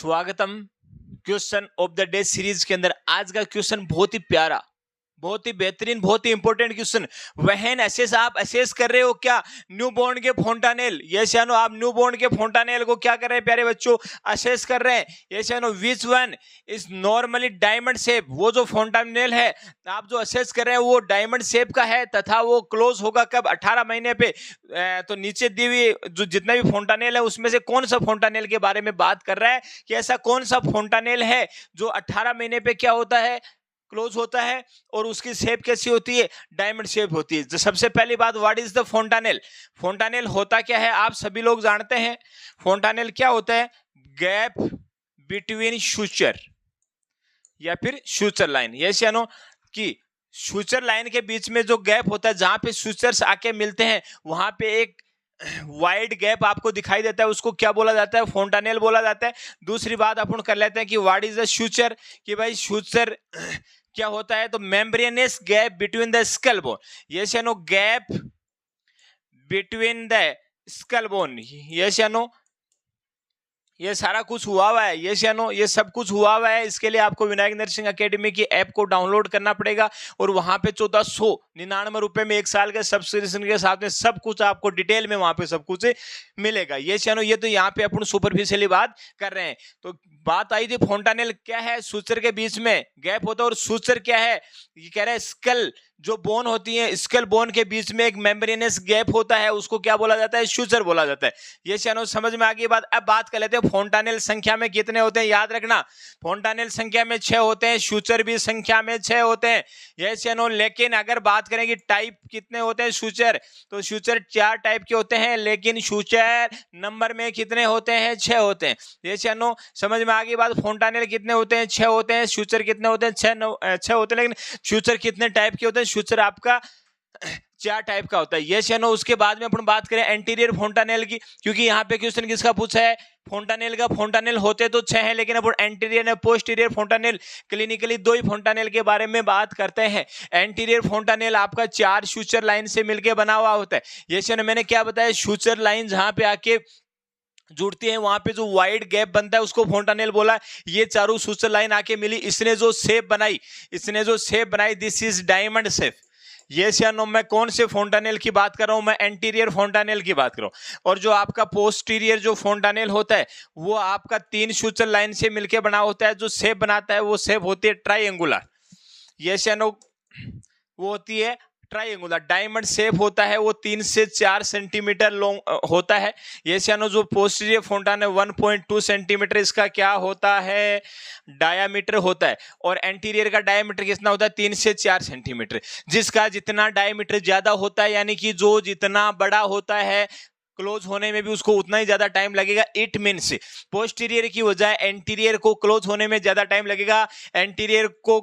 स्वागतम question of the day series के अंदर। आज का क्वेश्चन बहुत ही प्यारा, बहुत ही बेहतरीन, बहुत ही इंपॉर्टेंट क्वेश्चन। व्हेन असेस, आप असेस कर रहे हो क्या न्यू बॉर्न के फोंटानेल। यस या नो, आप न्यू बॉर्न के फोंटानेल को क्या कर रहे हैं प्यारे बच्चों, असेस कर रहे हैं। यस या no, which one is normally diamond shape. वो जो फोंटानेल है आप जो असेस कर रहे हैं वो डायमंड शेप का है तथा वो क्लोज होगा कब, 18 महीने पे। तो नीचे दी हुई जो जितना भी फोंटानेल है उसमें से कौन सा फोंटानेल के बारे में बात कर रहा है कि ऐसा कौन सा फोंटानेल है जो 18 महीने पे क्या होता है, क्लोज होता है, और उसकी शेप कैसी होती है, डायमंड शेप होती है। तो सबसे पहली बात, व्हाट इज द फोंटानेल। फोंटानेल होता क्या है आप सभी लोग जानते हैं। फोंटानेल क्या होता है, गैप बिटवीन शूचर या फिर शूचर लाइन। यस या नो, कि शूचर लाइन के बीच में जो गैप होता है जहां पे शूचर्स आके मिलते हैं वहां पे एक वाइड गैप आपको दिखाई देता है, उसको क्या बोला जाता है, फोंटानेल बोला जाता है। दूसरी बात अपन कर लेते हैं कि व्हाट इज द शूचर, कि भाई शूचर क्या होता है, तो membranous gap between the skull bone. Yes या no, gap between the skull bone. Yes या नो, ये सारा कुछ हुआ हुआ है। यस या नो, ये सब कुछ हुआ हुआ है। इसके लिए आपको विनायक नर्सिंग एकेडमी की ऐप को डाउनलोड करना पड़ेगा और वहां पे 1499 रुपए में 1 साल के सब्सक्रिप्शन के साथ में सब कुछ आपको डिटेल में वहां पे सब कुछ मिलेगा। यस या नो, ये तो यहाँ पे अपन सुपरफिशियली बात कर रहे हैं। तो बात आई थी फोंटानेल क्या है, सूचर के बीच में गैप होता है, और सूचर क्या है, ये कह रहे हैं स्कल जो बोन होती है, स्कल बोन के बीच में एक मेम्ब्रेनस गैप होता है, उसको क्या बोला जाता है, शूचर बोला जाता है। ये चैनल समझ में आ गई बात। अब बात कर लेते हैं फोंटानेल संख्या में कितने होते हैं। याद रखना, फोंटानेल संख्या में 6 होते हैं, शूचर भी संख्या में 6 होते हैं। ये चैनल, लेकिन अगर बात करें कि टाइप कितने होते हैं शूचर, तो शूचर 4 टाइप के होते हैं, लेकिन शूचर नंबर में कितने होते हैं, 6 होते हैं। ये चैनल समझ में आ गई बात। फोंटानेल कितने होते हैं, 6 होते हैं। शूचर कितने होते हैं, 6 होते हैं। लेकिन शूचर कितने टाइप के होते हैं, शूचर आपका 4 टाइप का होता है। यस या नो। उसके बाद में अपन बात करें एंटीरियर फोंटानेल की, क्योंकि यहाँ पे क्वेश्चन किसका पूछा है, फोंटानेल का। फोंटानेल होते तो 6 हैं, लेकिन अपन एंटीरियर और पोस्टीरियर फोंटानेल क्लिनिकली 2 ही फोंटानेल के बारे में बात करते हैं। एंटीरियर फोंटानेल आपका 4 शूचर लाइन से मिलकर बना हुआ होता है। यस या नो, मैंने क्या बताया, शूचर लाइन जहां पे आके जुड़ती है वहां पे जो वाइड गैप बनता है उसको फोंटानेल बोला। ये चारों शूचर लाइन आके मिली, इसने जो शेप बनाई, this is diamond shape. Yes या नो, मैं कौन से फोंटानेल की बात कर रहा हूं, मैं एंटीरियर फोंटानेल की बात कर रहा हूं। और जो आपका पोस्टीरियर जो फोंटानेल होता है वो आपका 3 शूचर लाइन से मिलकर बना होता है। जो शेप बनाता है वो शेप होती है ट्राइंगुलर। यस या नो, वो होती है ट्राइंगुलर। डायमंड शेप होता है, वो 3 से 4 सेंटीमीटर लॉन्ग होता है। यस या नो, जो पोस्टीरियर फोंटानेल 1.2 सेंटीमीटर इसका क्या होता है, डायामीटर होता है। और एंटीरियर का डायामीटर कितना होता है, 3 से 4 सेंटीमीटर। जिसका जितना डायामीटर ज्यादा होता है, यानी कि जो जितना बड़ा होता है, क्लोज होने में भी उसको उतना ही ज्यादा टाइम लगेगा। इट मीन्स पोस्टीरियर की वजह एंटीरियर को क्लोज होने में ज्यादा टाइम लगेगा। एंटीरियर को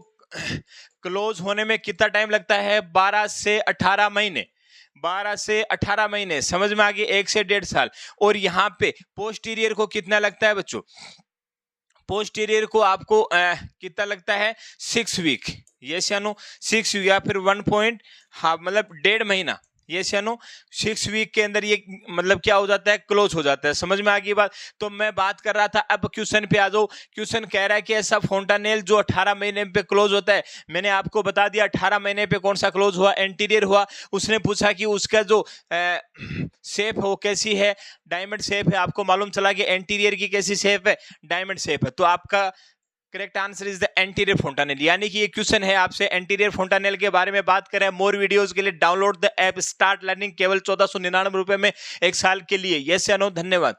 क्लोज होने में कितना टाइम लगता है, 12 से 18 महीने। 12 से 18 महीने, समझ में आ गई, 1 से 1.5 साल। और यहाँ पे पोस्टीरियर को कितना लगता है बच्चों, पोस्टीरियर को आपको कितना लगता है, 6 वीक। यस या नो, 6 वीक या फिर 1.5 मतलब 1.5 महीना। यस या नो, 6 वीक के अंदर ये मतलब क्या हो जाता है, क्लोज हो जाता है। समझ में आ गई बात। तो मैं बात कर रहा था, अब क्वेश्चन पे आ जाओ। क्वेश्चन कह रहा है कि ऐसा फोंटानेल जो 18 महीने पे क्लोज होता है। मैंने आपको बता दिया 18 महीने पे कौन सा क्लोज हुआ, एंटीरियर हुआ। उसने पूछा कि उसका जो शेप है वो कैसी है, डायमंड शेप है। आपको मालूम चला कि एंटीरियर की कैसी शेप है, डायमंड शेप है। तो आपका correct answer is the anterior fontanelle. यानी कि ये क्वेश्चन है आपसे एंटीरियर फोंटानेल के बारे में बात करें। मोर वीडियोस के लिए download the app start learning, केवल 1499 रुपए में 1 साल के लिए। यस या नो, धन्यवाद।